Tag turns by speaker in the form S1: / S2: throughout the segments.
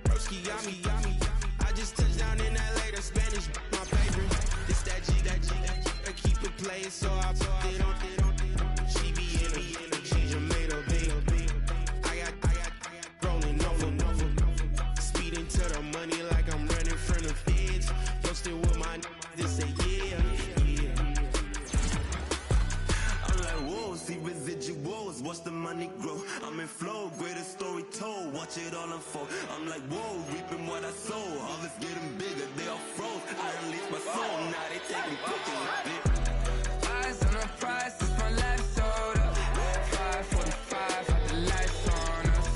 S1: Broski, yummy. I just touched down in LA, the Spanish, my favorite. This that G, I keep it playing, so I put it on. She be in it, she just made a big. I got rolling over. Speeding to the money like I'm running from the feds. Posted with my this say yeah.
S2: I'm like, whoa, see residuals, watch the money grow. I'm in flow, greatest story told, watch it all unfold. I'm like, whoa, reaping what I sow. Harvest getting bigger, they all froze. I unleashed my soul, now they taking pictures.
S3: Eyes on the prize, it's my life sold up. 545, had the lights on us.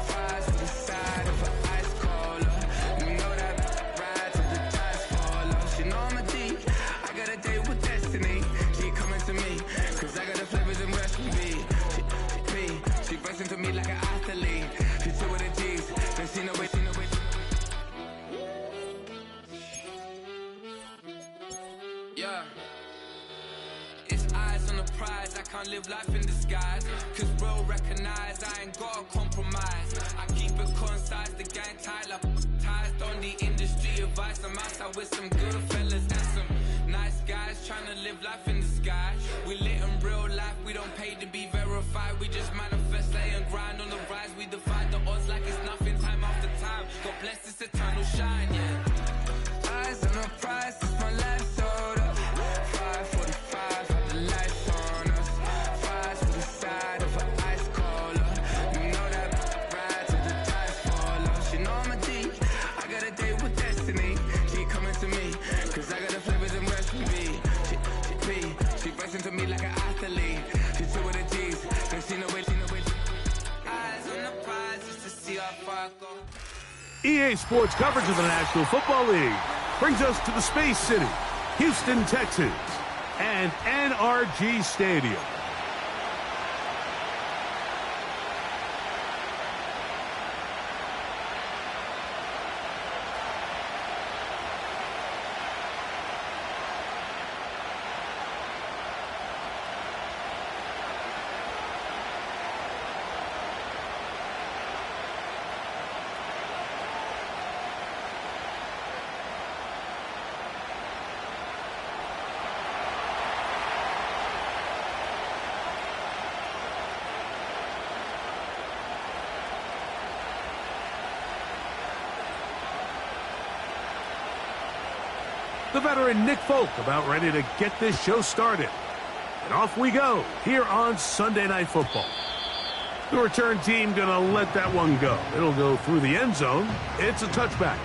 S3: Fries to the side of an ice cola. You know that ride till the tires fall off. She know I'm a D, I got a date with destiny. She coming to me, cause I got the flavors and recipe. She bursts into me like an athlete. She two with the G's, then she know it. Yeah. It's eyes on the prize, I can't live life in disguise. Cause bro recognize I ain't gotta compromise. I keep it concise, the gang tight like ties. Don't need industry advice, I'm outside with some good fellas and some nice guys trying to live life in the sky. We lit in real life, we don't pay to be verified. We just manifest, lay and grind on the rise. We defy the odds like it's nothing, time after time. God bless this eternal shine, yeah. Eyes on the prize, it's my life sold up. 545, had the lights on us. Fries to the side of an ice cola. You know that ride till the tires fall off. She know I'm a D, I got a date with destiny. She coming to me, cause I got the flavors and recipe. She bursts into me like an athlete. She two with the G's, then she know it. Eyes on the prize just to see how far I go.
S4: EA Sports coverage of the National Football League brings us to the Space City, Houston, Texas, and NRG Stadium. The veteran Nick Folk about ready to get this show started. And off we go here on Sunday Night Football. The return team going to let that one go. It'll go through the end zone. It's a touchback.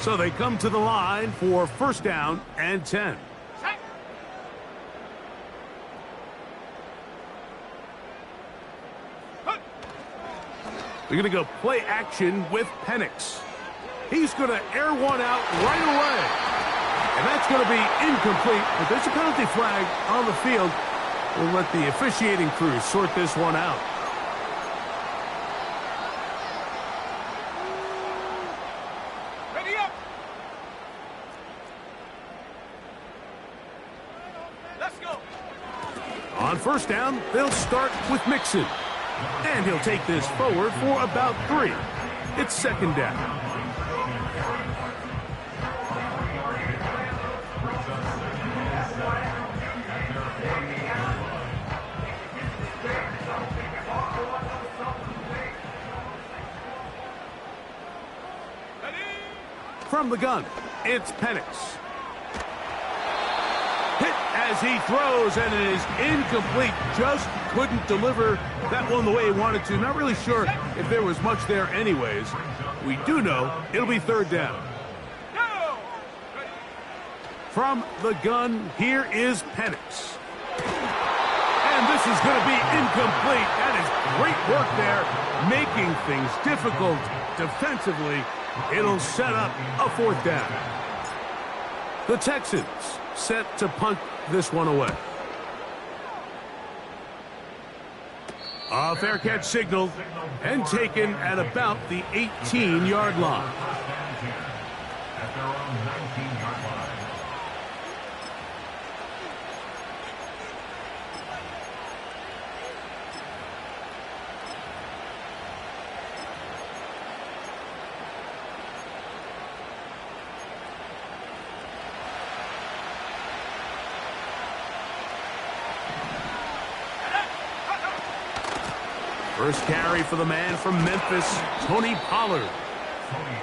S4: So they come to the line for first down and 10. They're going to go play action with Penix. He's going to air one out right away. And that's going to be incomplete, but there's a penalty flag on the field. We'll let the officiating crew sort this one out. On first down, they'll start with Mixon. And he'll take this forward for about 3. It's second down. From the gun, it's Penix. As he throws, and it is incomplete. Just couldn't deliver that one the way he wanted to. Not really sure if there was much there anyways. We do know it'll be third down. From the gun, here is Penix. And this is going to be incomplete. That is Great work there, making things difficult defensively. It'll set up a 4th down. The Texans set to punt this one away. A fair catch signaled and taken at about the 18-yard line.
S5: At their own 19-yard line.
S4: First carry for the man from Memphis, Tony Pollard.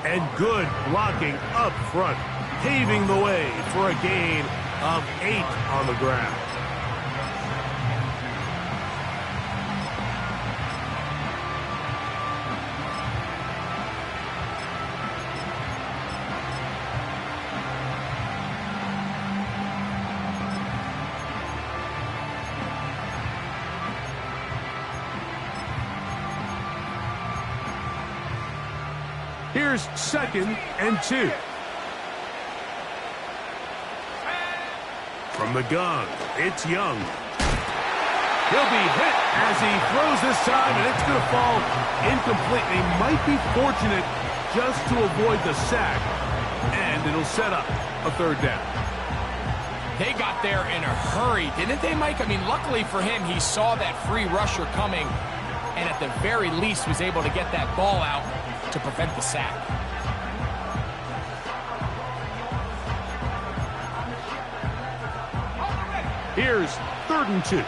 S4: And good blocking up front, paving the way for a gain of 8 on the ground. Here's 2nd and 2. From the gun, it's Young. He'll be hit as he throws this time, and it's going to fall incomplete. He might be fortunate just to avoid the sack, and it'll set up a 3rd down.
S6: They got there in a hurry, didn't they, Mike? I mean, luckily for him, he saw that free rusher coming, and at the very least was able to get that ball out to prevent the sack.
S4: Here's 3rd and 2.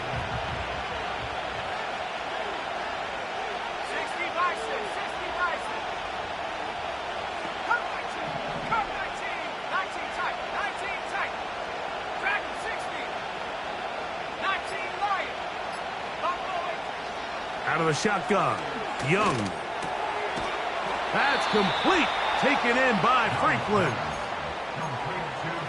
S4: Out of the shotgun, Young. That's complete. Taken in by Franklin.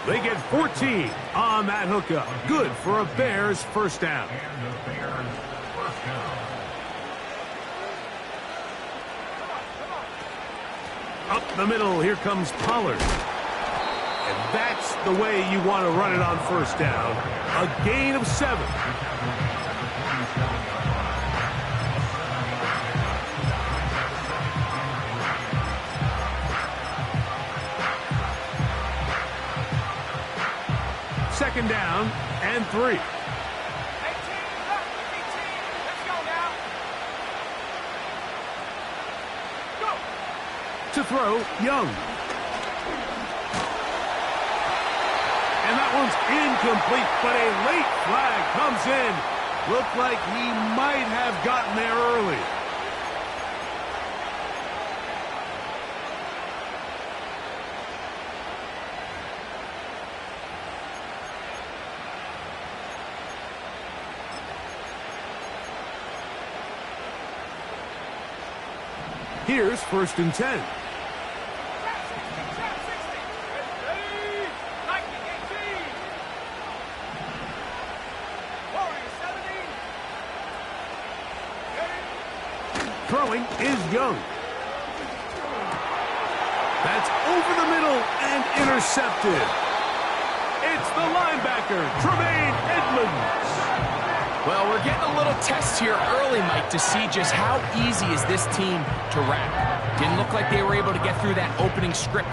S4: They get 14 on that hookup. Good for a Bears 1st down.
S5: And the Bears' 1st down.
S4: Up the middle, here comes Pollard. And that's the way you want to run it on 1st down. A gain of 7. Second down and 3.
S6: Let's go now. Go.
S4: To throw, Young. And that one's incomplete, but a late flag comes in. Looked like he might have gotten there early. Here's 1st and 10. Throwing is Young. That's over the middle and intercepted. It's the linebacker, Tremaine Edmonds.
S6: Well, we're getting a little test here early, Mike, to see just how easy is this team to wrap. Didn't look like they were able to get through that opening script.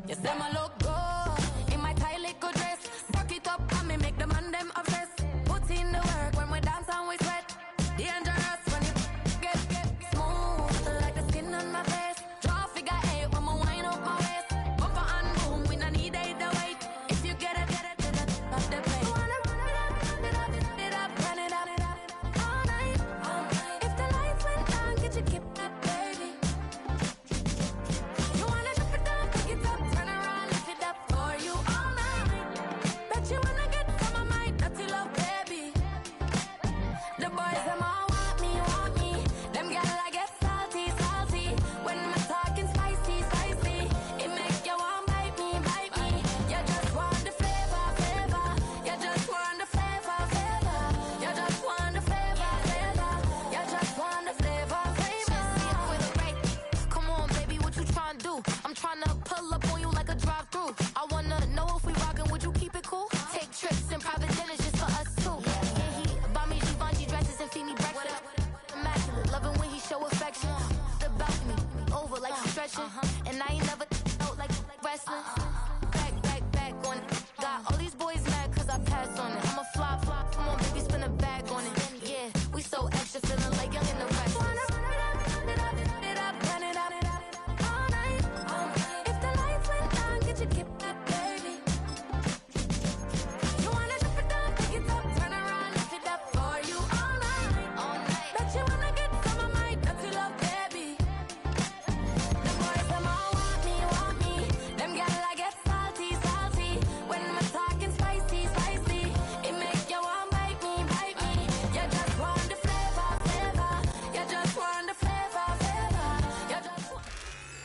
S7: You say my look good in my tight little dress. Fuck it up and me make the man them obsessed. Put in the work when we dance and we sweat. Dangerous when you get smooth like the skin on my face. Draw figure 8 when my wine up my waist. Bump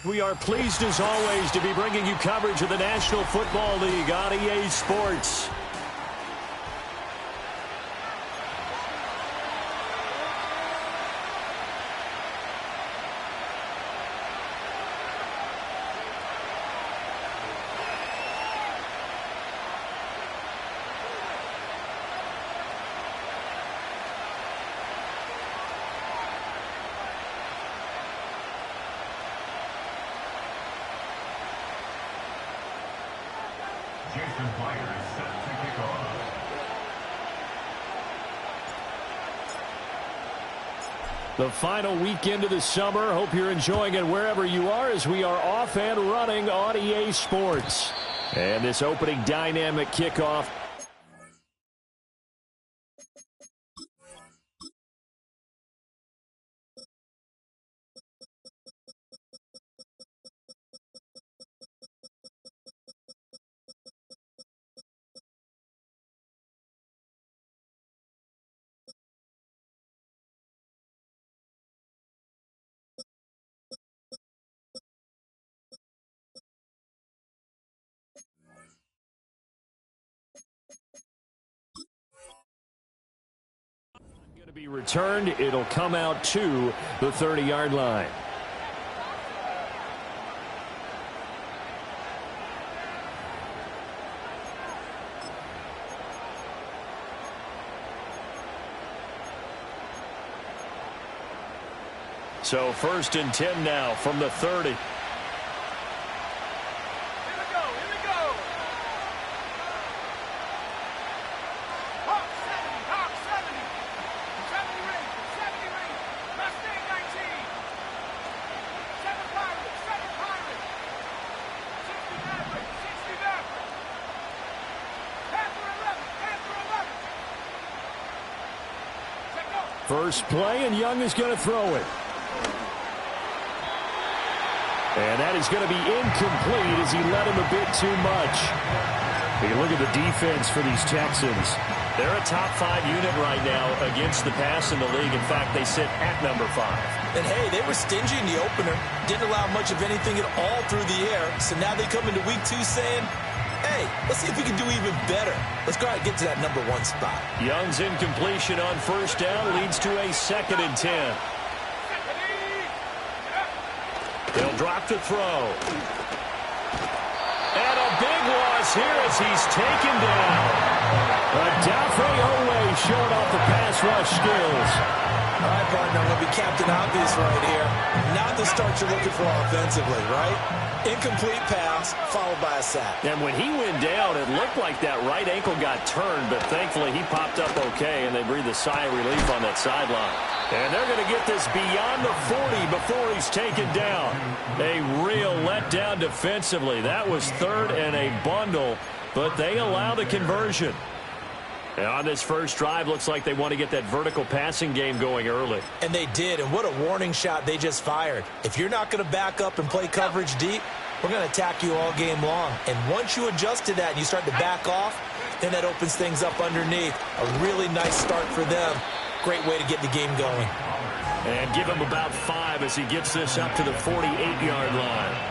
S8: We are pleased as always to be bringing you coverage of the National Football League on EA Sports. The final weekend of the summer. Hope you're enjoying it wherever you are as we are off and running on EA Sports. And this opening dynamic kickoff. Be returned. It'll come out to the 30-yard line. So 1st and 10 now from the 30. First play, and Young is going to throw it. And that is going to be incomplete as he led him a bit too much. You look at the defense for these Texans. They're a top 5 unit right now against the pass in the league. In fact, they sit at number 5.
S9: And, hey, they were stingy in the opener. Didn't allow much of anything at all through the air. So now they come into week 2 saying, hey, let's see if we can do even better. Let's go out and get to that number 1 spot.
S8: Young's incompletion on first down leads to a 2nd and 10. They'll drop to throw. And a big loss here as he's taken down. Adafe Owe showing off the pass rush skills.
S9: All right, partner, I'm going to be Captain Obvious right here. Not the start you're looking for offensively, right? Incomplete pass, followed by a sack.
S8: And when he went down, it looked like that right ankle got turned, but thankfully he popped up okay, and they breathed a sigh of relief on that sideline. And they're going to get this beyond the 40 before he's taken down. A real letdown defensively. That was 3rd and a bundle, but they allow the conversion. And on this first drive, looks like they want to get that vertical passing game going early.
S9: And they did, and what a warning shot they just fired. If you're not going to back up and play coverage deep, we're going to attack you all game long. And once you adjust to that and you start to back off, then that opens things up underneath. A really nice start for them. Great way to get the game going.
S8: And give him about 5 as he gets this up to the 48-yard line.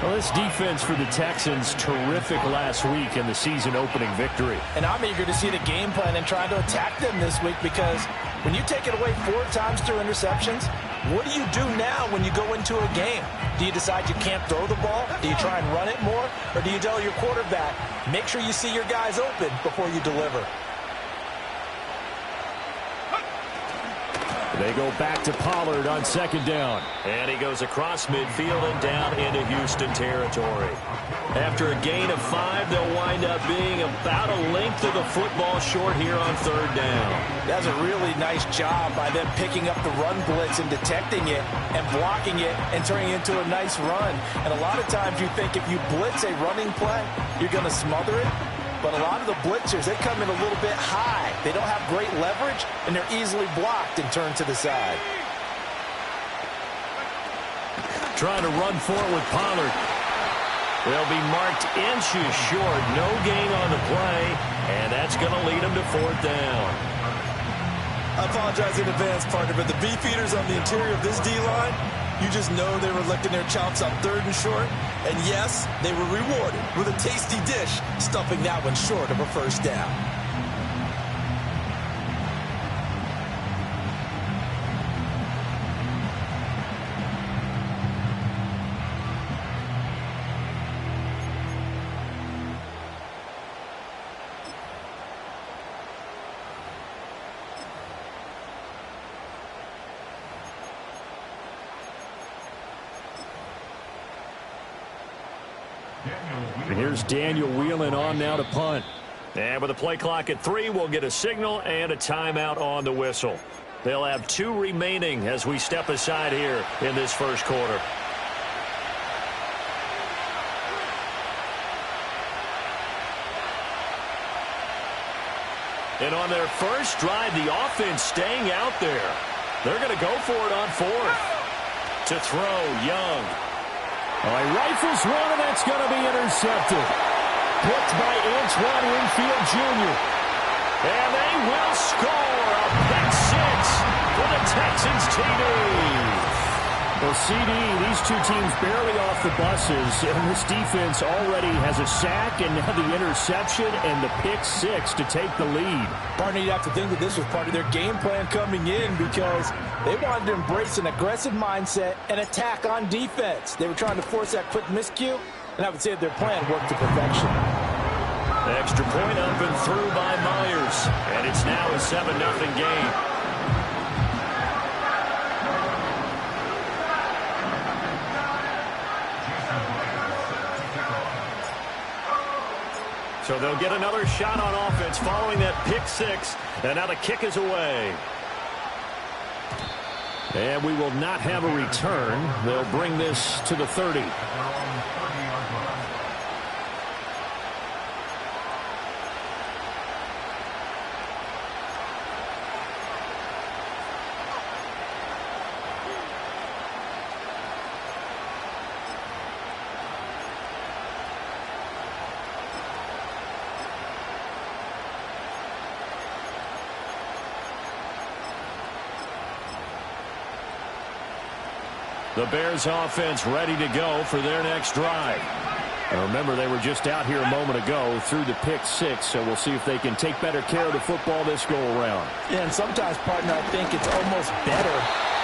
S8: Well, this defense for the Texans, terrific last week in the season-opening victory.
S10: And I'm eager to see the game plan and trying to attack them this week, because when you take it away 4 times through interceptions, what do you do now when you go into a game? Do you decide you can't throw the ball? Do you try and run it more? Or do you tell your quarterback, make sure you see your guys open before you deliver?
S8: They go back to Pollard on 2nd down. And he goes across midfield and down into Houston territory. After a gain of 5, they'll wind up being about a length of the football short here on 3rd down.
S10: That's a really nice job by them picking up the run blitz and detecting it and blocking it and turning it into a nice run. And a lot of times you think if you blitz a running play, you're going to smother it. But a lot of the blitzers, they come in a little bit high. They don't have great leverage, and they're easily blocked and turned to the side.
S8: Trying to run for it with Pollard. They'll be marked inches short. No gain on the play, and that's going to lead them to 4th down.
S9: I apologize in advance, partner, but the beef eaters on the interior of this D-line, You just know they were licking their chops on 3rd and short. And yes, they were rewarded with a tasty dish, stuffing that one short of a first down.
S8: And here's Daniel Whelan on now to punt. And with the play clock at 3, we'll get a signal and a timeout on the whistle. They'll have 2 remaining as we step aside here in this first quarter. And on their first drive, the offense staying out there. They're going to go for it on 4th. To throw, Young. He rifles one, and that's going to be intercepted. Picked by Antoine Winfield Jr. And they will score a pick 6 for the Texans TD. Well, CD, these two teams barely off the buses, and this defense already has a sack and now the interception and the pick 6 to take the lead.
S10: Partner, you'd have to think that this was part of their game plan coming in because they wanted to embrace an aggressive mindset and attack on defense. They were trying to force that quick miscue, and I would say that their plan worked to perfection.
S8: Extra point up and through by Myers, and it's now a 7-0 game. So they'll get another shot on offense following that pick 6, and now the kick is away. And we will not have a return. They'll bring this to the 30. The Bears offense ready to go for their next drive. Now remember, they were just out here a moment ago through the pick 6, so we'll see if they can take better care of the football this go-around.
S10: Yeah, and sometimes, partner, I think it's almost better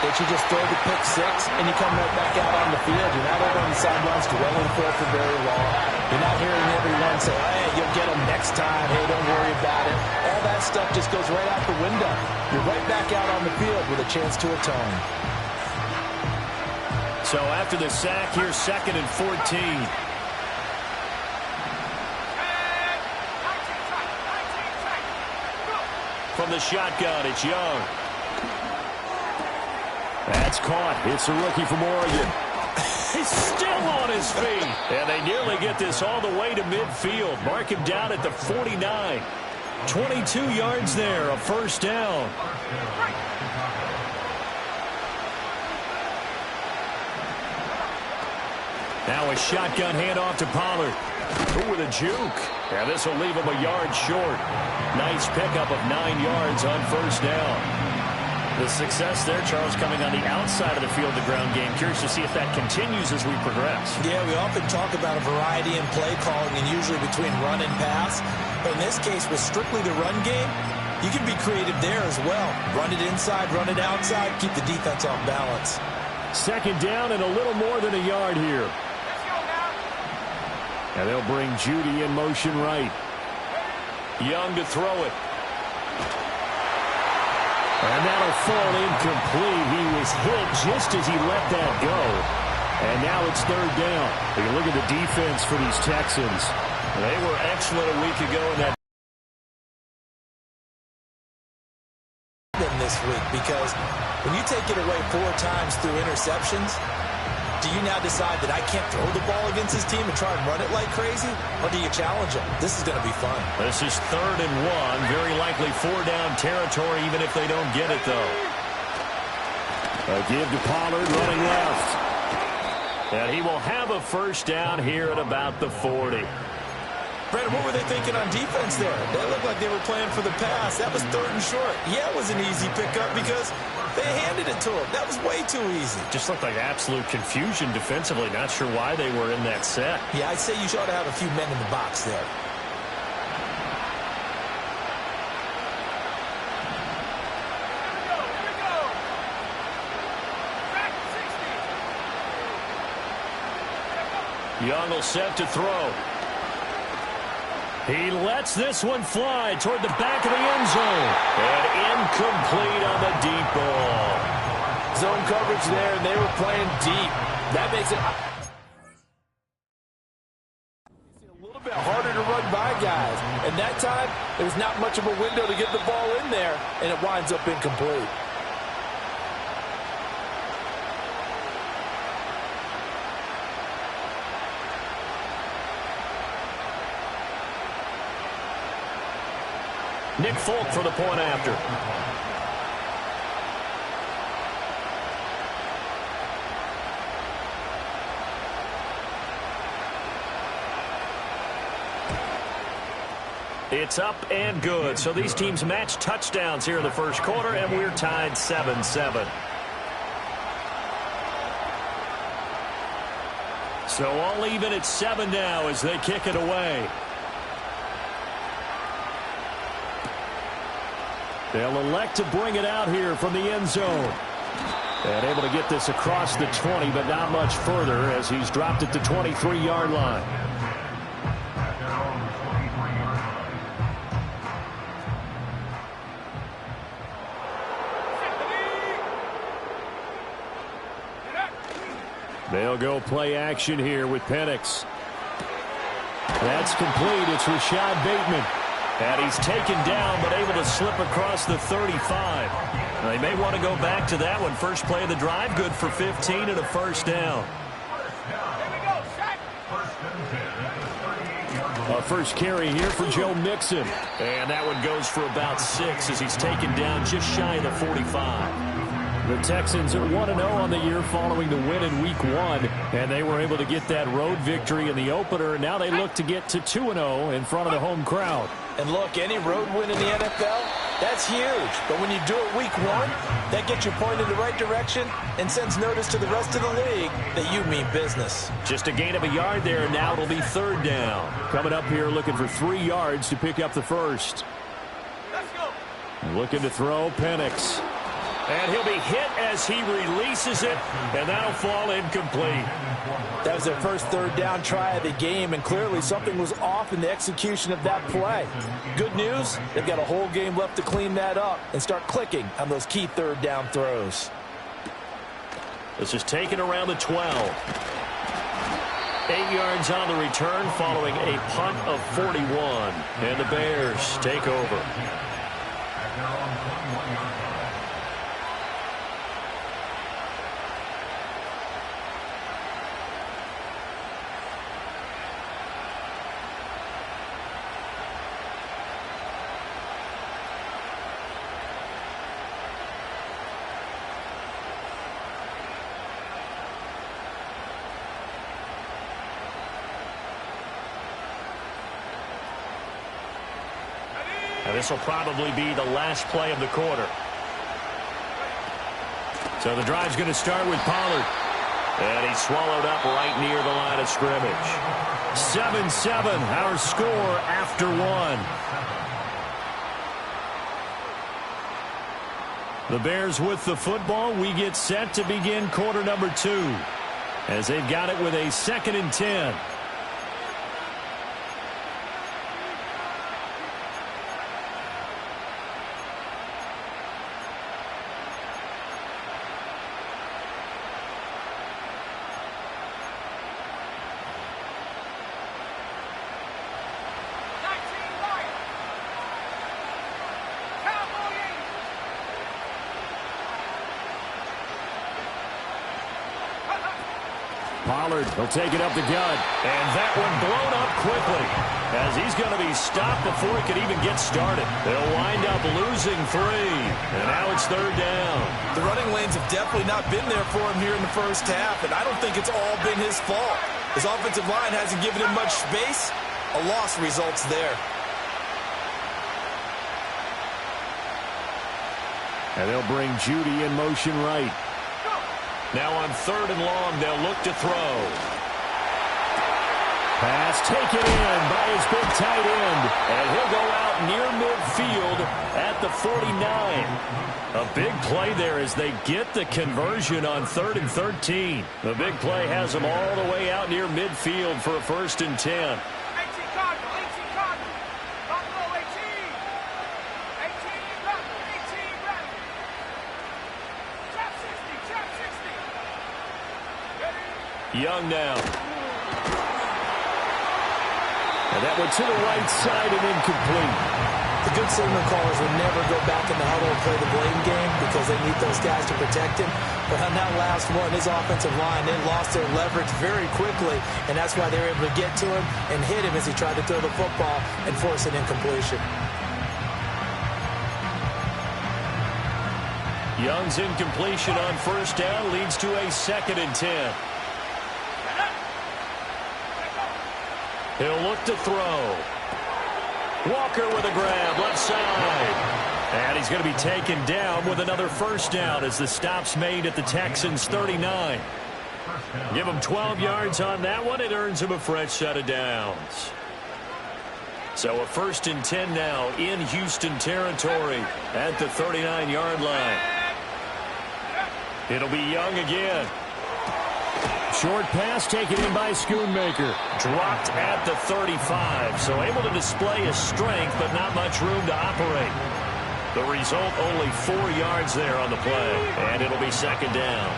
S10: that you just throw the pick 6 and you come right back out on the field. You're not over on the sidelines dwelling for it for very long. You're not hearing everyone say, hey, you'll get them next time. Hey, don't worry about it. All that stuff just goes right out the window. You're right back out on the field with a chance to atone.
S8: So after the sack, here's 2nd and 14. From the shotgun, it's Young. That's caught. It's a rookie from Oregon. He's still on his feet. And they nearly get this all the way to midfield. Mark him down at the 49. 22 yards there, a first down. Now a shotgun handoff to Pollard. Ooh, with a juke. And this will leave him a yard short. Nice pickup of 9 yards on first down. The success there, Charles, coming on the outside of the field, the ground game. Curious to see if that continues as we progress.
S9: Yeah, we often talk about a variety in play calling and usually between run and pass. But in this case, with strictly the run game, you can be creative there as well. Run it inside, run it outside, keep the defense off balance.
S8: 2nd down and a little more than a yard here. And they'll bring Judy in motion right. Young to throw it. And that'll fall incomplete. He was hit just as he let that go. And now it's 3rd down. You can look at the defense for these Texans. They were excellent a week ago in that.
S9: This week, because when you take it away 4 times through interceptions, do you now decide that I can't throw the ball against this team and try and run it like crazy? Or do you challenge them? This is going to be fun.
S8: This is 3rd and 1. Very likely 4-down territory, even if they don't get it, though. A give to Pollard running left. And he will have a first down here at about the 40.
S9: Brandon, what were they thinking on defense there? They looked like they were playing for the pass. That was 3rd and short. Yeah, it was an easy pickup because they handed it to him. That was way too easy.
S8: Just looked like absolute confusion defensively. Not sure why they were in that set.
S9: Yeah, I'd say you ought to have a few men in the box there.
S8: Young will set to throw. He lets this one fly toward the back of the end zone. And incomplete on the deep ball.
S10: Zone coverage there, and they were playing deep. That makes it a little bit harder to run by guys. And that time, there was not much of a window to get the ball in there, and it winds up incomplete.
S8: Nick Folk for the point after. It's up and good. So these teams match touchdowns here in the first quarter, and we're tied 7-7. So all even at 7 now as they kick it away. They'll elect to bring it out here from the end zone. And able to get this across the 20, but not much further as he's dropped it to 23-yard line. They'll go play action here with Penix. That's complete. It's Rashad Bateman. And he's taken down, but able to slip across the 35. They may want to go back to that one. First play of the drive, good for 15 and a first down. A first carry here for Joe Mixon. And that one goes for about 6 as he's taken down just shy of the 45. The Texans are 1-0 on the year following the win in Week 1, and they were able to get that road victory in the opener, and now they look to get to 2-0 in front of the home crowd.
S10: And look, any road win in the NFL, that's huge. But when you do it Week 1, that gets you pointed in the right direction and sends notice to the rest of the league that you mean business.
S8: Just a gain of a yard there, and now it'll be 3rd down. Coming up here looking for 3 yards to pick up the first.
S10: Let's go.
S8: Looking to throw, Penix. And he'll be hit as he releases it, and that'll fall incomplete.
S10: That was their first 3rd down try of the game, and clearly something was off in the execution of that play. Good news, they've got a whole game left to clean that up and start clicking on those key 3rd down throws.
S8: This is taken around the 12. 8 yards on the return following a punt of 41. And the Bears take over. And this will probably be the last play of the quarter. So the drive's going to start with Pollard. And he's swallowed up right near the line of scrimmage. 7-7, our score after 1. The Bears with the football. We get set to begin quarter number 2. As they've got it with a 2nd and 10. Pollard will take it up the gut. And that one blown up quickly as he's going to be stopped before he could even get started. They'll wind up losing 3. And now it's 3rd down.
S9: The running lanes have definitely not been there for him here in the first half, and I don't think it's all been his fault. His offensive line hasn't given him much space, A loss results there.
S8: And they'll bring Judy in motion right. Now on 3rd and long, they'll look to throw. Pass taken in by his big tight end. And he'll go out near midfield at the 49. A big play there as they get the conversion on 3rd and 13. The big play has them all the way out near midfield for a 1st and 10. Young now. And that went to the right side and incomplete.
S9: The good signal callers would never go back in the huddle and play the blame game because they need those guys to protect him. But on that last one, his offensive line, they lost their leverage very quickly, and that's why they were able to get to him and hit him as he tried to throw the football and force an incompletion.
S8: Young's incompletion on 1st down leads to a 2nd and 10. He'll look to throw. Walker with a grab, left side. And he's going to be taken down with another 1st down as the stop's made at the Texans' 39. Give him 12 yards on that one. It earns him a fresh set of downs. So a 1st and 10 now in Houston territory at the 39-yard line. It'll be Young again. Short pass taken in by Schoonmaker. Dropped at the 35, so able to display his strength, but not much room to operate. The result, only 4 yards there on the play, and it'll be 2nd down.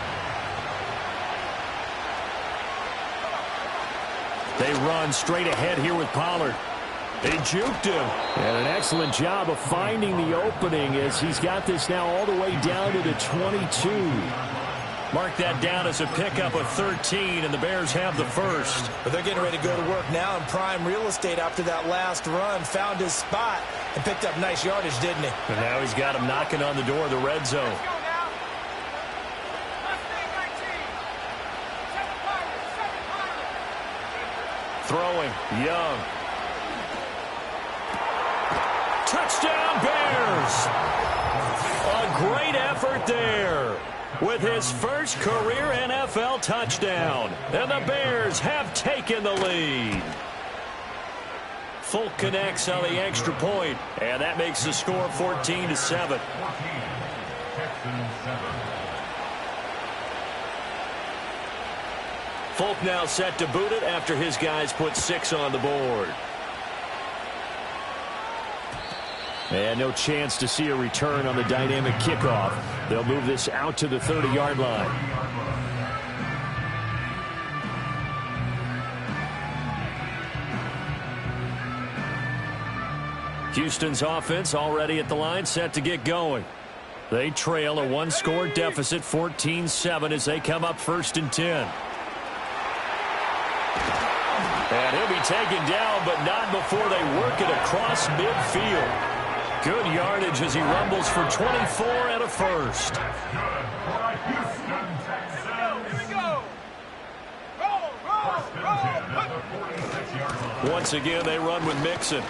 S8: They run straight ahead here with Pollard. They juked him. And an excellent job of finding the opening as he's got this now all the way down to the 22. Mark that down as a pickup of 13, and the Bears have the 1st.
S9: But they're getting ready to go to work now in prime real estate after that last run. Found his spot and picked up nice yardage, didn't he?
S8: And now he's got him knocking on the door of the red zone. Throwing, Young. Touchdown, Bears! A great effort there with his first career NFL touchdown. And the Bears have taken the lead. Folk connects on the extra point, and that makes the score 14-7. Folk now set to boot it after his guys put 6 on the board. And no chance to see a return on the dynamic kickoff. They'll move this out to the 30-yard line. Houston's offense already at the line, set to get going. They trail a 1-score deficit, 14-7, as they come up 1st and 10. And he'll be taken down, but not before they work it across midfield. Good yardage as he rumbles for 24 and a 1st. Once again, they run with Mixon.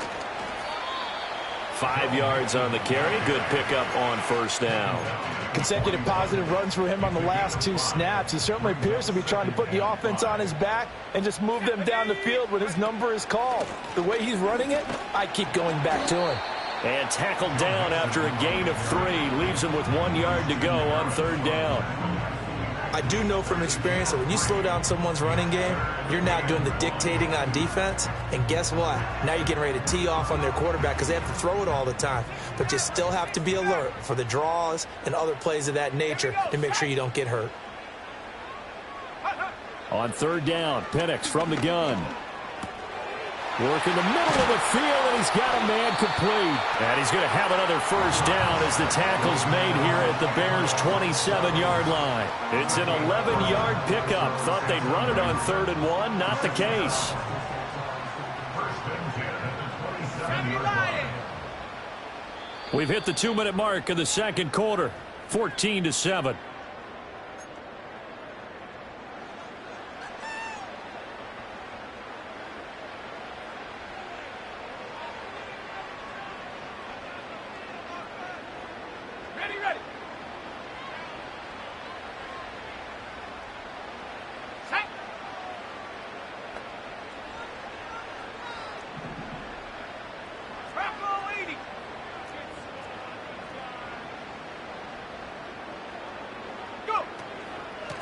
S8: 5 yards on the carry. Good pickup on 1st down.
S10: Consecutive positive runs for him on the last 2 snaps. He certainly appears to be trying to put the offense on his back and just move them down the field when his number is called. The way he's running it, I keep going back to him.
S8: And tackled down after a gain of 3. Leaves him with 1 yard to go on 3rd down.
S9: I do know from experience that when you slow down someone's running game, you're now doing the dictating on defense. And guess what? Now you're getting ready to tee off on their quarterback because they have to throw it all the time. But you still have to be alert for the draws and other plays of that nature to make sure you don't get hurt.
S8: On 3rd down, Penix from the gun. Work in the middle of the field, and he's got a man complete. And he's going to have another 1st down as the tackle's made here at the Bears' 27-yard line. It's an 11-yard pickup. Thought they'd run it on 3rd and 1. Not the case. We've hit the 2-minute mark of the 2nd quarter. 14-7.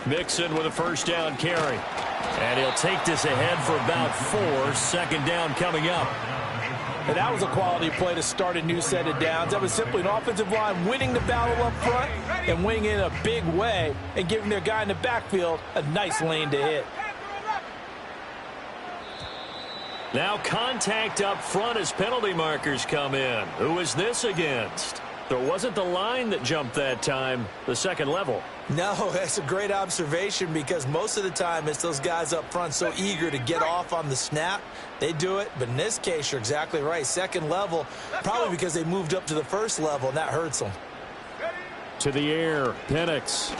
S8: Mixon with a first down carry. And he'll take this ahead for about 4. Second down coming up.
S10: And that was a quality play to start a new set of downs. That was simply an offensive line winning the battle up front and winning in a big way and giving their guy in the backfield a nice lane to hit.
S8: Now contact up front as penalty markers come in. Who is this against? There wasn't the line that jumped that time, the second level.
S9: No, that's a great observation because most of the time it's those guys up front so eager to get off on the snap. They do it, but in this case, you're exactly right. Second level, probably because they moved up to the first level, and that hurts them.
S8: To the air, Penix.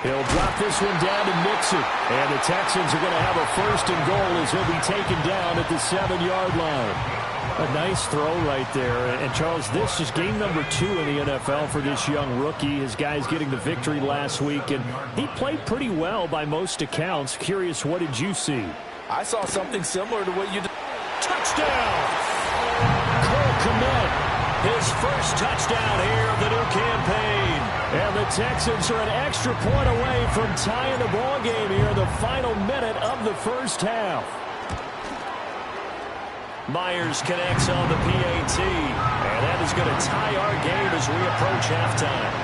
S8: He'll drop this one down to Mixon. And the Texans are going to have a first and goal as he'll be taken down at the 7-yard line. A nice throw right there. And, Charles, this is game number 2 in the NFL for this young rookie. His guys getting the victory last week, and he played pretty well by most accounts. Curious, what did you see?
S10: I saw something similar to what you did.
S8: Touchdown! Cole Kmet, his first touchdown here of the new campaign. And the Texans are an extra point away from tying the ball game here in the final minute of the first half. Myers connects on the PAT, and that is going to tie our game as we approach halftime.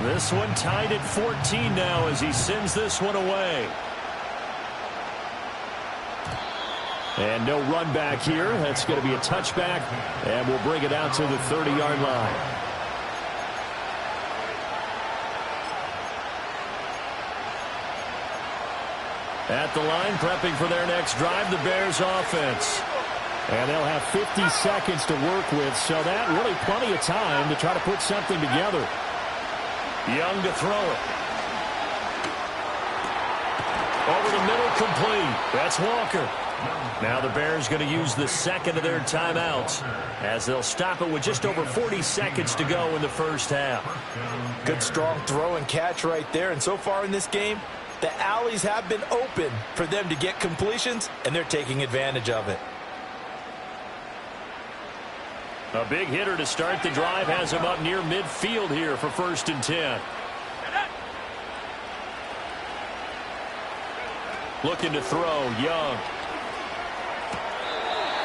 S8: This one tied at 14 now as he sends this one away. And no run back here. That's going to be a touchback, and we'll bring it out to the 30-yard line. At the line, prepping for their next drive, the Bears offense. And they'll have 50 seconds to work with, so that really plenty of time to try to put something together. Young to throw it. Over the middle, complete. That's Walker. Now the Bears going to use the second of their timeouts as they'll stop it with just over 40 seconds to go in the first half.
S10: Good strong throw and catch right there. And so far in this game, the alleys have been open for them to get completions, and they're taking advantage of it.
S8: A big hitter to start the drive has him up near midfield here for 1st and 10. Looking to throw, Young.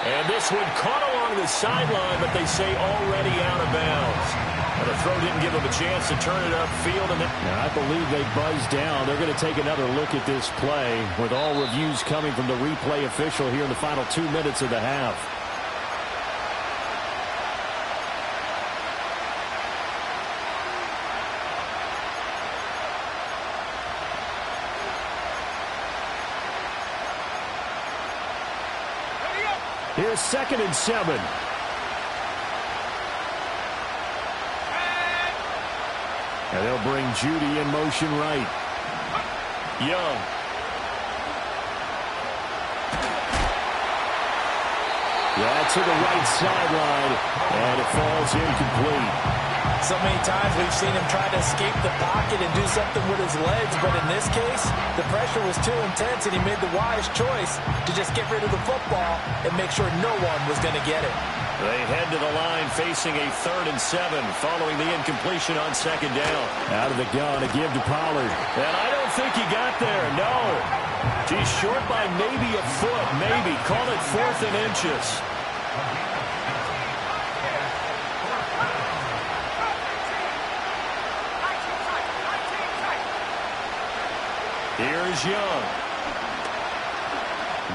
S8: And this one caught along the sideline, but they say already out of bounds. And the throw didn't give them a chance to turn it upfield. And I believe they buzzed down. They're going to take another look at this play with all reviews coming from the replay official here in the final 2 minutes of the half. Here's 2nd and 7. And they'll bring Judy in motion right. Young. Yeah, to the right sideline, and it falls incomplete.
S10: So many times we've seen him try to escape the pocket and do something with his legs, but in this case, the pressure was too intense, and he made the wise choice to just get rid of the football and make sure no one was going to get it.
S8: They head to the line facing a 3rd and 7 following the incompletion on 2nd down. Out of the gun, a give to Pollard. And I don't think he got there, no. He's short by maybe a foot, maybe. Call it 4th and inches. Here's Young.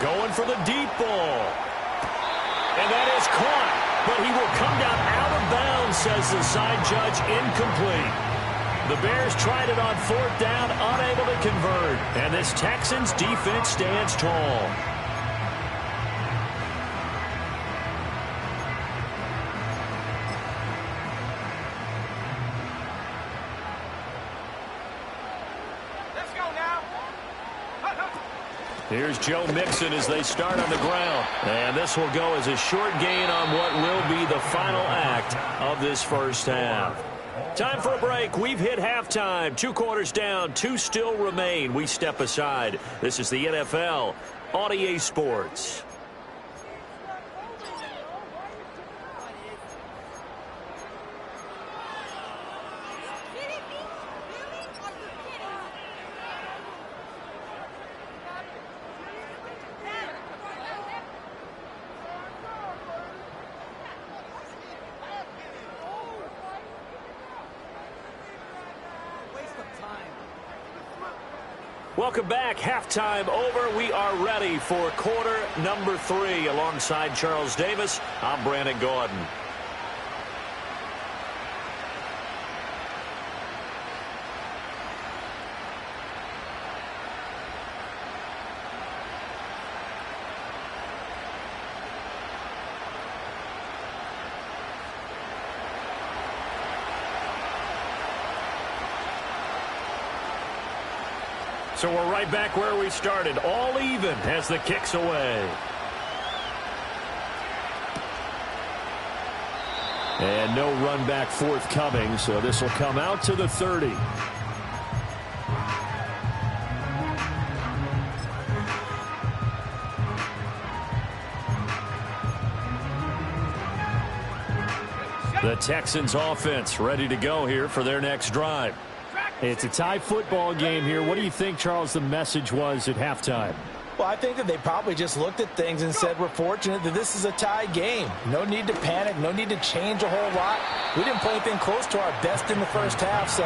S8: Going for the deep ball. And that is caught, but he will come down out of bounds, says the side judge, incomplete. The Bears tried it on 4th down, unable to convert. And this Texans defense stands tall. Here's Joe Mixon as they start on the ground. And this will go as a short gain on what will be the final act of this first half. Time for a break. We've hit halftime. 2 quarters down, 2 still remain. We step aside. This is the NFL on EA Sports. Welcome back. Halftime over. We are ready for quarter number 3. Alongside Charles Davis, I'm Brandon Gordon. So we're right back where we started, all even as the kick's away. And no run back forthcoming, so this will come out to the 30. The Texans offense ready to go here for their next drive. It's a tie football game here. What do you think, Charles, the message was at halftime?
S10: Well, I think that they probably just looked at things and said, we're fortunate that this is a tie game. No need to panic. No need to change a whole lot. We didn't play anything close to our best in the first half, so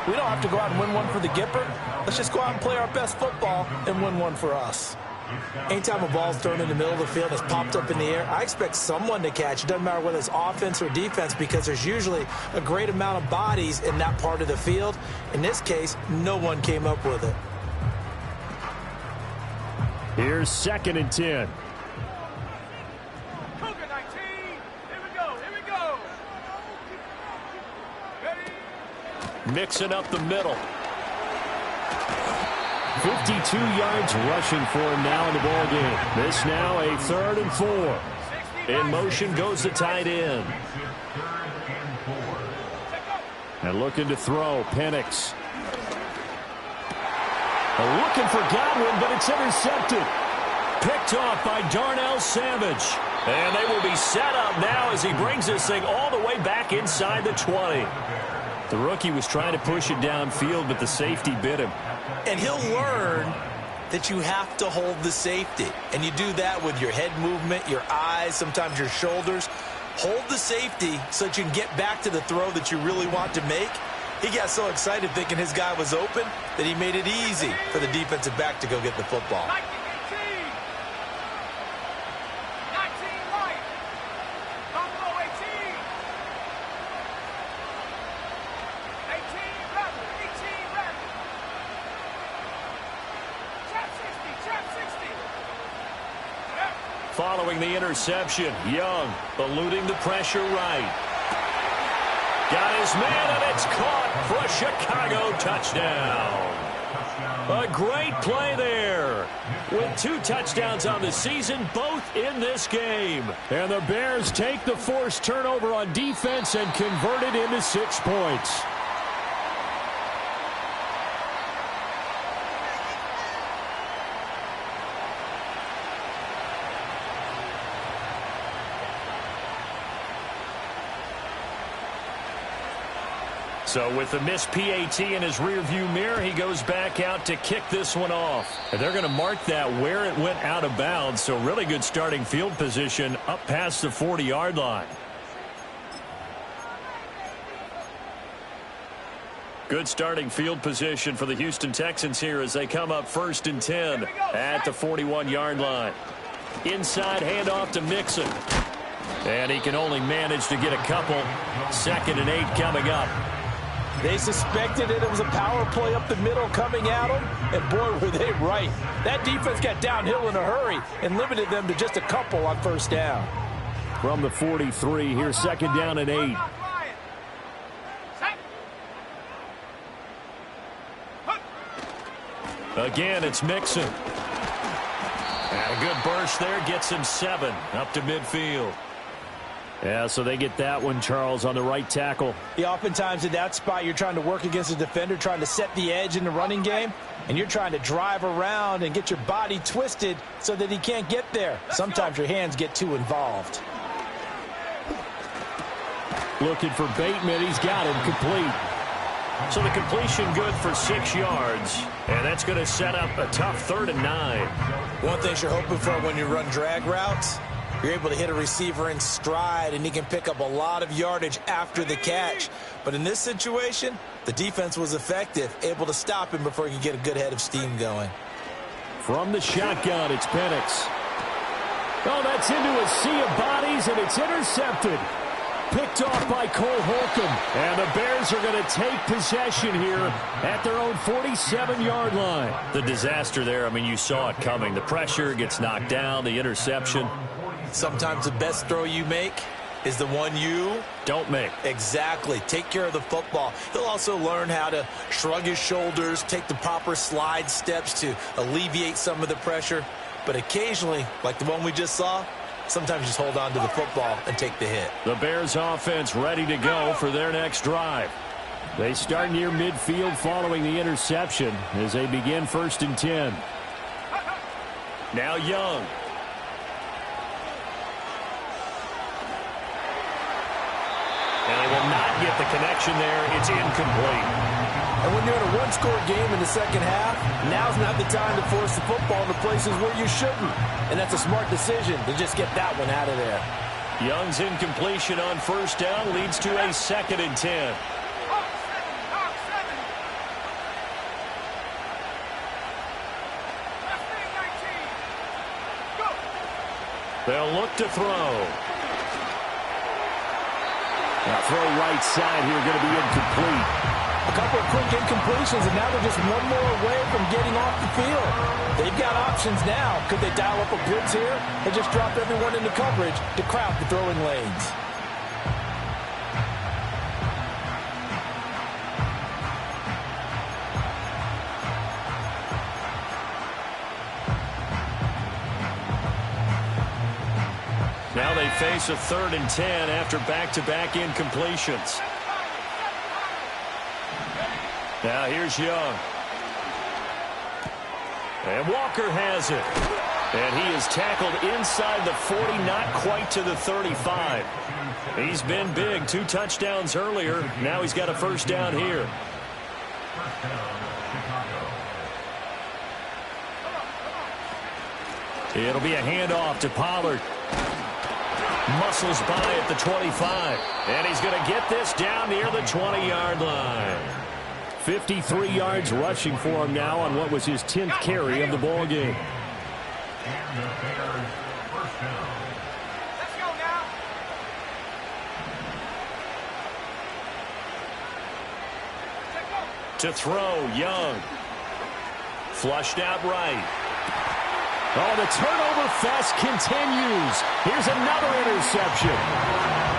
S10: we don't have to go out and win one for the Gipper. Let's just go out and play our best football and win one for us. Anytime a ball's thrown in the middle of the field that's popped up in the air, I expect someone to catch. It doesn't matter whether it's offense or defense because there's usually a great amount of bodies in that part of the field. In this case, no one came up with it.
S8: Here's 2nd and 10.
S6: Cougar 19. Here we go. Here we go. Ready?
S8: Mixing up the middle. 52 yards rushing for him now in the ball game. This now a 3rd and 4. In motion goes the tight end. And looking to throw, Penix. Looking for Godwin, but it's intercepted. Picked off by Darnell Savage. And they will be set up now as he brings this thing all the way back inside the 20. The rookie was trying to push it downfield, but the safety bit him.
S9: And he'll learn that you have to hold the safety. And you do that with your head movement, your eyes, sometimes your shoulders. Hold the safety so that you can get back to the throw that you really want to make. He got so excited thinking his guy was open that he made it easy for the defensive back to go get the football.
S6: 19 right. Buffalo 18. 18 rebel. 18 rebel. Trap 60. Trap 60.
S8: Following the interception, Young eluding the pressure right. Got his man, and it's caught for a Chicago touchdown. A great play there. With 2 touchdowns on the season, both in this game. And the Bears take the forced turnover on defense and convert it into 6 points. So with the missed PAT in his rearview mirror, he goes back out to kick this one off. And they're going to mark that where it went out of bounds. So really good starting field position up past the 40-yard line. Good starting field position for the Houston Texans here as they come up 1st and 10 at the 41-yard line. Inside handoff to Mixon. And he can only manage to get a couple. 2nd and 8 coming up.
S10: They suspected it was a power play up the middle coming at them, and boy, were they right. That defense got downhill in a hurry and limited them to just a couple on 1st down.
S8: From the 43, here's 2nd down and 8. Again, it's Mixon. And a good burst there gets him 7 up to midfield. Yeah, so they get that one, Charles, on the right tackle.
S10: Yeah, oftentimes in that spot, you're trying to work against a defender, trying to set the edge in the running game, and you're trying to drive around and get your body twisted so that he can't get there. Sometimes your hands get too involved.
S8: Looking for Bateman. He's got him complete. So the completion good for 6 yards, and that's going to set up a tough 3rd and 9.
S9: One thing you're hoping for when you run drag routes You're able to hit a receiver in stride, and he can pick up a lot of yardage after the catch. But in this situation, the defense was effective, able to stop him before he could get a good head of steam going.
S8: From the shotgun, it's Penix. Oh, that's into a sea of bodies, and it's intercepted. Picked off by Cole Holcomb. And the Bears are going to take possession here at their own 47-yard line. The disaster there, I mean, you saw it coming. The pressure gets knocked down, the interception.
S9: Sometimes the best throw you make is the one you
S8: don't make.
S9: Exactly. Take care of the football. He'll also learn how to shrug his shoulders, take the proper slide steps to alleviate some of the pressure. But occasionally, like the one we just saw, sometimes just hold on to the football and take the hit.
S8: The Bears offense ready to go for their next drive. They start near midfield following the interception as they begin 1st and 10. Now Young. And they will not get the connection there. It's incomplete.
S10: And when you're in a one-score game in the second half, now's not the time to force the football into places where you shouldn't. And that's a smart decision to just get that one out of there.
S8: Young's incompletion on 1st down leads to a 2nd and 10. They'll look to throw. Now throw right side here, going to be incomplete.
S10: A couple of quick incompletions, and now they're just one more away from getting off the field. They've got options now. Could they dial up a blitz here and just drop everyone into coverage to crowd the throwing lanes?
S8: Now they face a 3rd and 10 after back-to-back incompletions. Now here's Young. And Walker has it. And he is tackled inside the 40, not quite to the 35. He's been big. 2 touchdowns earlier. Now he's got a 1st down here. It'll be a handoff to Pollard. Muscles by at the 25. And he's going to get this down near the 20-yard line. 53 yards rushing for him now on what was his 10th carry of the ball game.
S5: And the Bears' 1st down.
S3: Let's go now.
S8: To throw, Young. Flushed out right. Oh, the turnover fest continues. Here's another interception.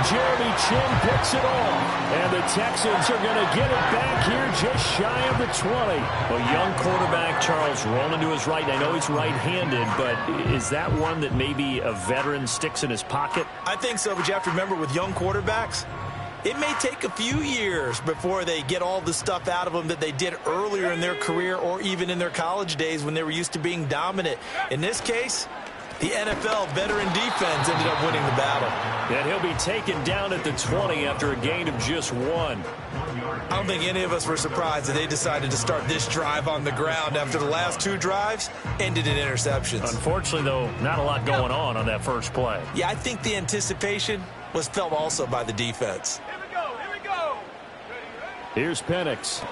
S8: Jeremy Chin picks it off. And the Texans are going to get it back here just shy of the 20. A young quarterback, Charles, rolling to his right. I know he's right-handed, but is that one that maybe a veteran sticks in his pocket?
S9: I think so, but you have to remember with young quarterbacks, it may take a few years before they get all the stuff out of them that they did earlier in their career or even in their college days when they were used to being dominant. In this case, the NFL veteran defense ended up winning the battle.
S8: And he'll be taken down at the 20 after a gain of just 1.
S9: I don't think any of us were surprised that they decided to start this drive on the ground after the last 2 drives ended in interceptions.
S8: Unfortunately, though, not a lot going on that first play.
S9: Yeah, I think the anticipation was felt also by the defense.
S8: Here's Penix.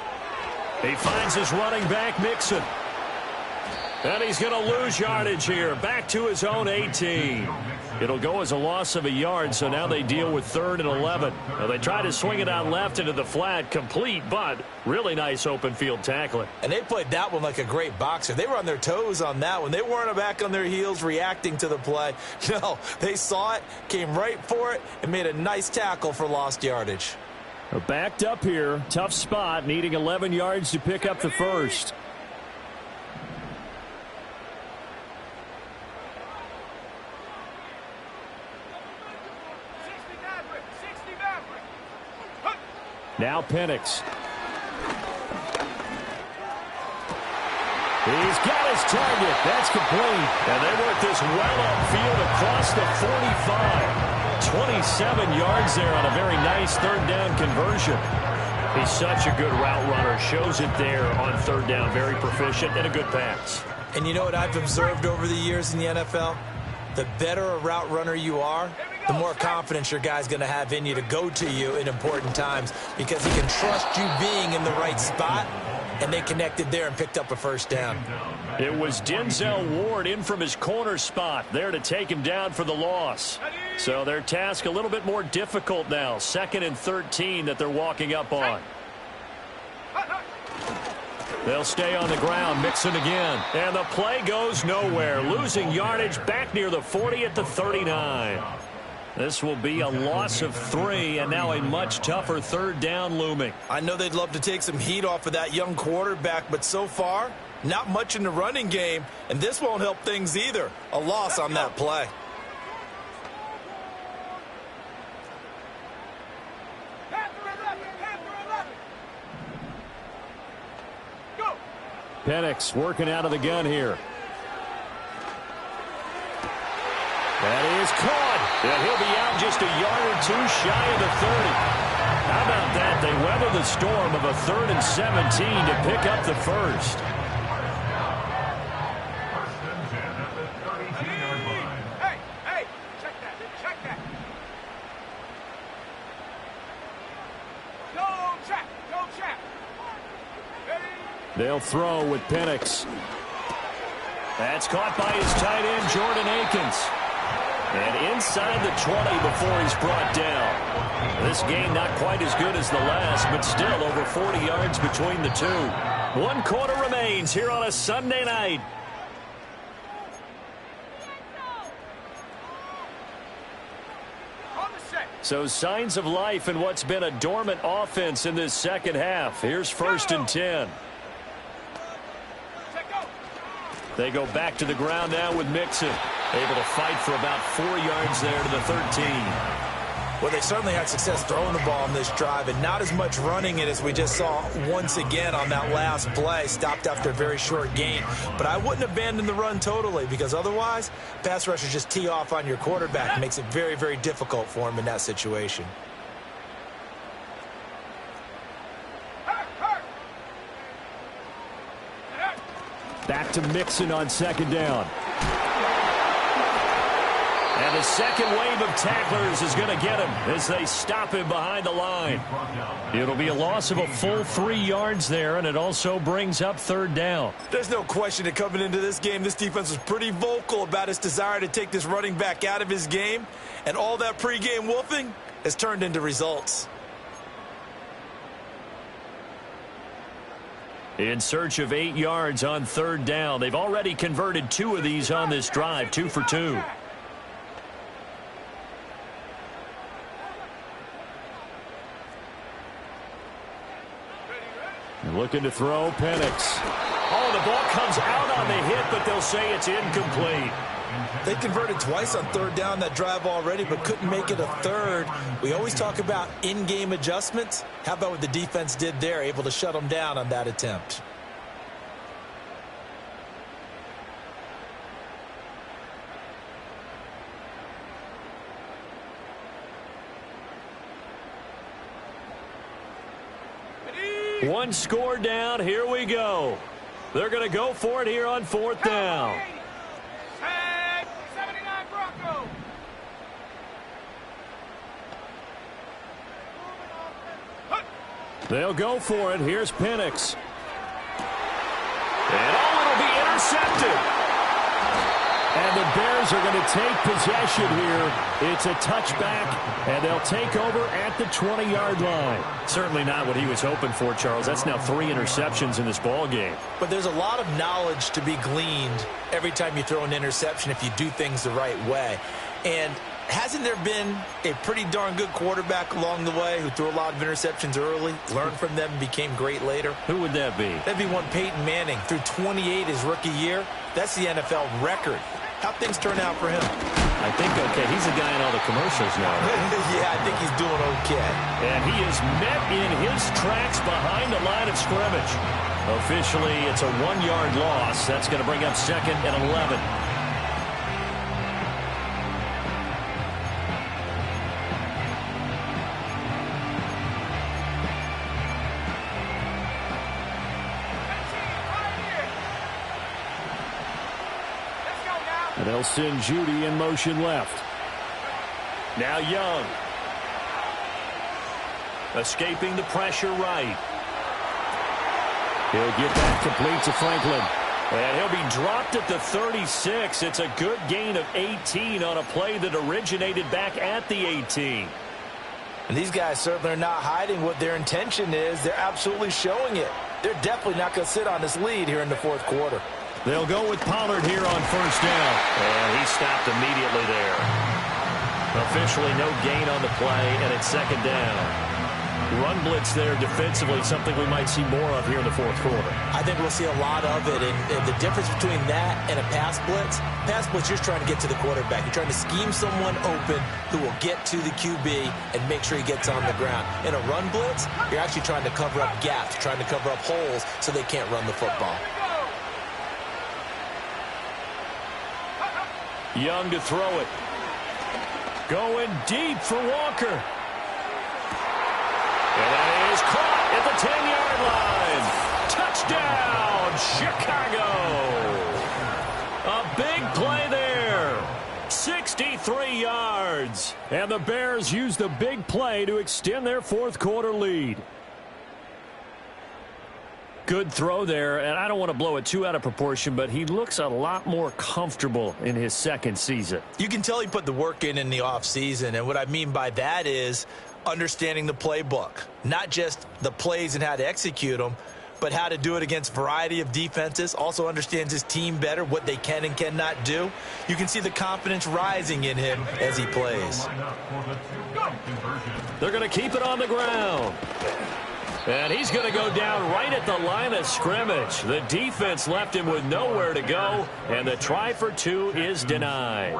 S8: He finds his running back, Mixon. And he's going to lose yardage here. Back to his own 18. It'll go as a loss of a yard, so now they deal with 3rd and 11. Now they try to swing it out left into the flat, complete, but really nice open field tackling.
S9: And they played that one like a great boxer. They were on their toes on that one. They weren't back on their heels reacting to the play. No, they saw it, came right for it, and made a nice tackle for lost yardage.
S8: Backed up here. Tough spot, needing 11 yards to pick up the first. Now Penix. He's got his target. That's complete. And they work this well upfield across the 45. 27 yards there on a very nice 3rd down conversion. He's such a good route runner. Shows it there on 3rd down. Very proficient and a good pass.
S9: And you know what I've observed over the years in the NFL? the better a route runner you are, the more confidence your guy's going to have in you to go to you in important times because he can trust you being in the right spot, and they connected there and picked up a first down.
S8: It was Denzel Ward in from his corner spot there to take him down for the loss. So their task a little bit more difficult now. 2nd and 13 that they're walking up on. They'll stay on the ground, Mixon again. And the play goes nowhere. Losing yardage back near the 40 at the 39. This will be a loss of 3, and now a much tougher 3rd down looming.
S9: I know they'd love to take some heat off of that young quarterback, but so far, not much in the running game, and this won't help things either. A loss on that play.
S8: Penix working out of the gun here. That is caught. And he'll be out just a yard or 2 shy of the 30. How about that? They weather the storm of a 3rd and 17 to pick up the first.
S5: Hey, check that. Go, check.
S8: They'll throw with Penix. That's caught by his tight end, Jordan Akins. And inside the 20 before he's brought down. This game not quite as good as the last, but still over 40 yards between the two. 1 quarter remains here on a Sunday night. So signs of life in what's been a dormant offense in this second half. Here's 1st and 10. They go back to the ground now with Mixon. Able to fight for about 4 yards there to the 13.
S9: Well, they certainly had success throwing the ball on this drive, and not as much running it as we just saw once again on that last play. Stopped after a very short gain. But I wouldn't abandon the run totally, because otherwise, pass rushers just tee off on your quarterback. It makes it very, very difficult for him in that situation.
S8: Back to Mixon on 2nd down. And the second wave of tacklers is going to get him as they stop him behind the line. It'll be a loss of a full 3 yards there, and it also brings up 3rd down.
S9: There's no question that coming into this game, this defense was pretty vocal about its desire to take this running back out of his game, and all that pregame wolfing has turned into results.
S8: In search of 8 yards on 3rd down. They've already converted 2 of these on this drive, 2 for 2. Looking to throw, Penix. Oh, the ball comes out on the hit, but they'll say it's incomplete.
S9: They converted twice on 3rd down that drive already, but couldn't make it a 3rd. We always talk about in-game adjustments. How about what the defense did there, able to shut them down on that attempt?
S8: One score down. Here we go. They're going to go for it here on 4th down. They'll go for it. Here's Penix. And it'll be intercepted. And the Bears are going to take possession here. It's a touchback, and they'll take over at the 20-yard line. Certainly not what he was hoping for, Charles. That's now 3 interceptions in this ball game.
S9: But there's a lot of knowledge to be gleaned every time you throw an interception if you do things the right way. And hasn't there been a pretty darn good quarterback along the way who threw a lot of interceptions early, learned from them, and became great later?
S8: Who would that be?
S9: That'd be one Peyton Manning. Threw 28 his rookie year. That's the NFL record. How'd things turn out for him?
S8: I think okay. He's the guy in all the commercials now. Right?
S9: Yeah, I think he's doing okay.
S8: And he is met in his tracks behind the line of scrimmage. Officially, it's a 1-yard loss. That's going to bring up 2nd and 11. And they'll send Judy in motion left. Now Young. Escaping the pressure right. He'll get that complete to Franklin. And he'll be dropped at the 36. It's a good gain of 18 on a play that originated back at the 18.
S10: And these guys certainly are not hiding what their intention is. They're absolutely showing it. They're definitely not going to sit on this lead here in the fourth quarter.
S8: They'll go with Pollard here on first down. And he stopped immediately there. Officially no gain on the play, and it's second down. Run blitz there defensively, something we might see more of here in the fourth quarter.
S10: I think we'll see a lot of it, and the difference between that and a pass blitz, you're just trying to get to the quarterback. You're trying to scheme someone open who will get to the QB and make sure he gets on the ground. In a run blitz, you're actually trying to cover up gaps, trying to cover up holes so they can't run the football.
S8: Young to throw it. Going deep for Walker. And that is caught at the 10-yard line. Touchdown, Chicago. A big play there. 63 yards. And the Bears use the big play to extend their fourth quarter lead. Good throw there, and I don't want to blow it too out of proportion, but he looks a lot more comfortable in his second season.
S10: You can tell he put the work in the offseason, and what I mean by that is understanding the playbook, not just the plays and how to execute them, but how to do it against a variety of defenses. Also understands his team better, what they can and cannot do. You can see the confidence rising in him as he plays.
S8: They're going to keep it on the ground. And he's going to go down right at the line of scrimmage. The defense left him with nowhere to go, and the try for two is denied.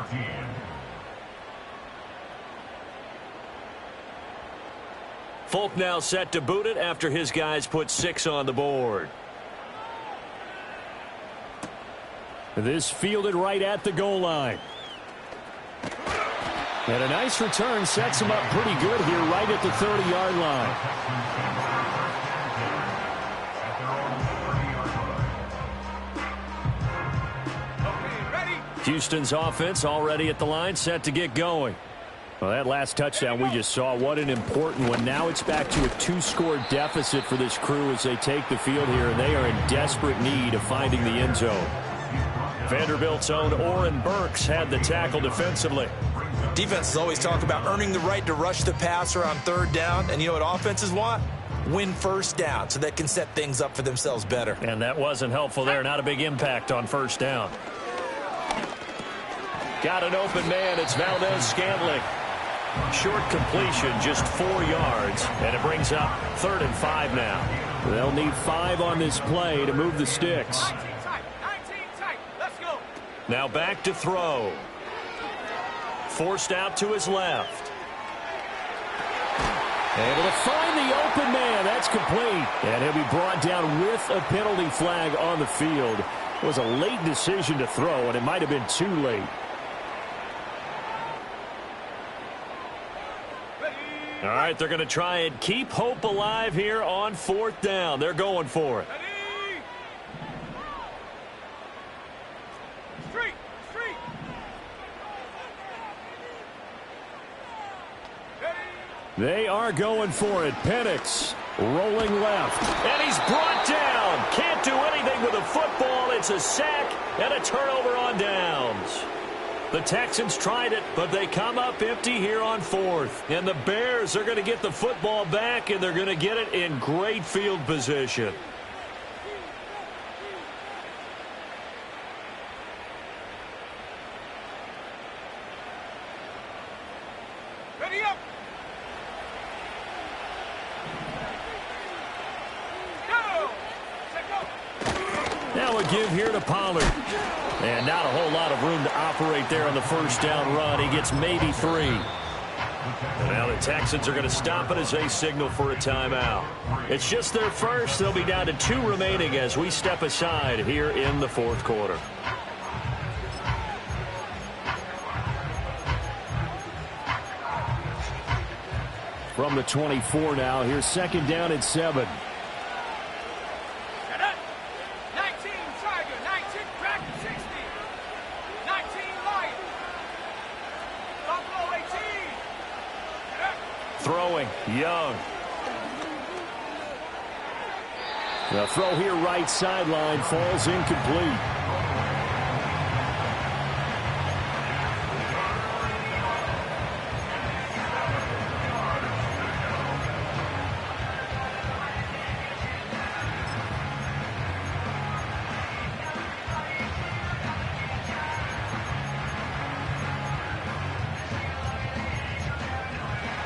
S8: Folk now set to boot it after his guys put 6 on the board. This fielded right at the goal line. And a nice return sets him up pretty good here right at the 30-yard line. Houston's offense already at the line, set to get going. Well, that last touchdown we just saw, what an important one. Now it's back to a 2-score deficit for this crew as they take the field here, and they are in desperate need of finding the end zone. Vanderbilt's own Oren Burks had the tackle defensively.
S10: Defenses always talk about earning the right to rush the passer on third down, and you know what offenses want? Win first down so they can set things up for themselves better.
S8: And that wasn't helpful there. Not a big impact on first down. Got an open man. It's Valdez-Scantling. Short completion, just 4 yards, and it brings up 3rd and 5 now. They'll need 5 on this play to move the sticks.
S6: 19 tight. Let's go.
S8: Now back to throw. Forced out to his left. Able to find the open man. That's complete. And he'll be brought down with a penalty flag on the field. It was a late decision to throw, and it might have been too late. All right, they're going to try and keep hope alive here on 4th down. They're going for it. They are going for it. Penix rolling left. And he's brought down. Can't do anything with a football. It's a sack and a turnover on downs. The Texans tried it, but they come up empty here on 4th. And the Bears are going to get the football back, and they're going to get it in great field position.
S6: Ready up.
S8: Now a give here to Pollard. And not a whole lot of room to operate there on the first down run. He gets maybe 3. And now the Texans are going to stop it as they signal for a timeout. It's just their first. They'll be down to 2 remaining as we step aside here in the 4th quarter. From the 24 now, here's 2nd down and 7. Young. The throw here right sideline falls incomplete.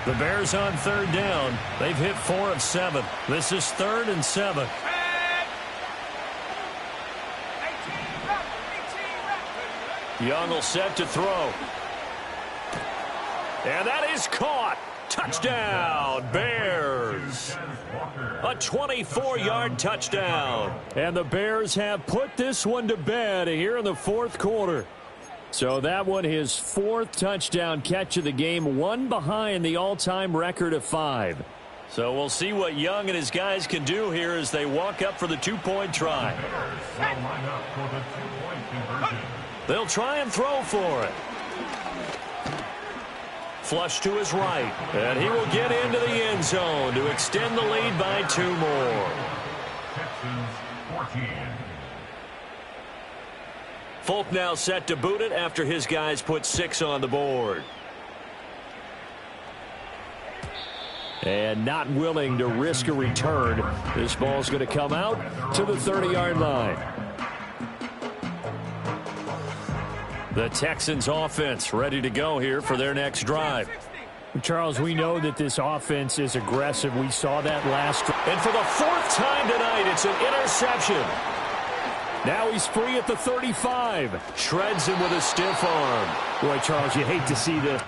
S8: The Bears on third down. They've hit 4 of 7. This is 3rd and 7. Young will set to throw. And that is caught. Touchdown, Bears. A 24-yard touchdown. And the Bears have put this one to bed here in the 4th quarter. So that one, his 4th touchdown catch of the game, one behind the all-time record of 5. So we'll see what Young and his guys can do here as they walk up for the 2-point try. They'll try and throw for it. Flush to his right, and he will get into the end zone to extend the lead by 2 more.
S5: Texans 14.
S8: Folk now set to boot it after his guys put 6 on the board. And not willing to risk a return. This ball's going to come out to the 30-yard line. The Texans offense ready to go here for their next drive.
S6: Charles, we know that this offense is aggressive. We saw that last drive.
S8: And for the 4th time tonight, it's an interception. Now he's free at the 35. Shreds him with a stiff arm.
S6: Boy, Charles, you hate to see this.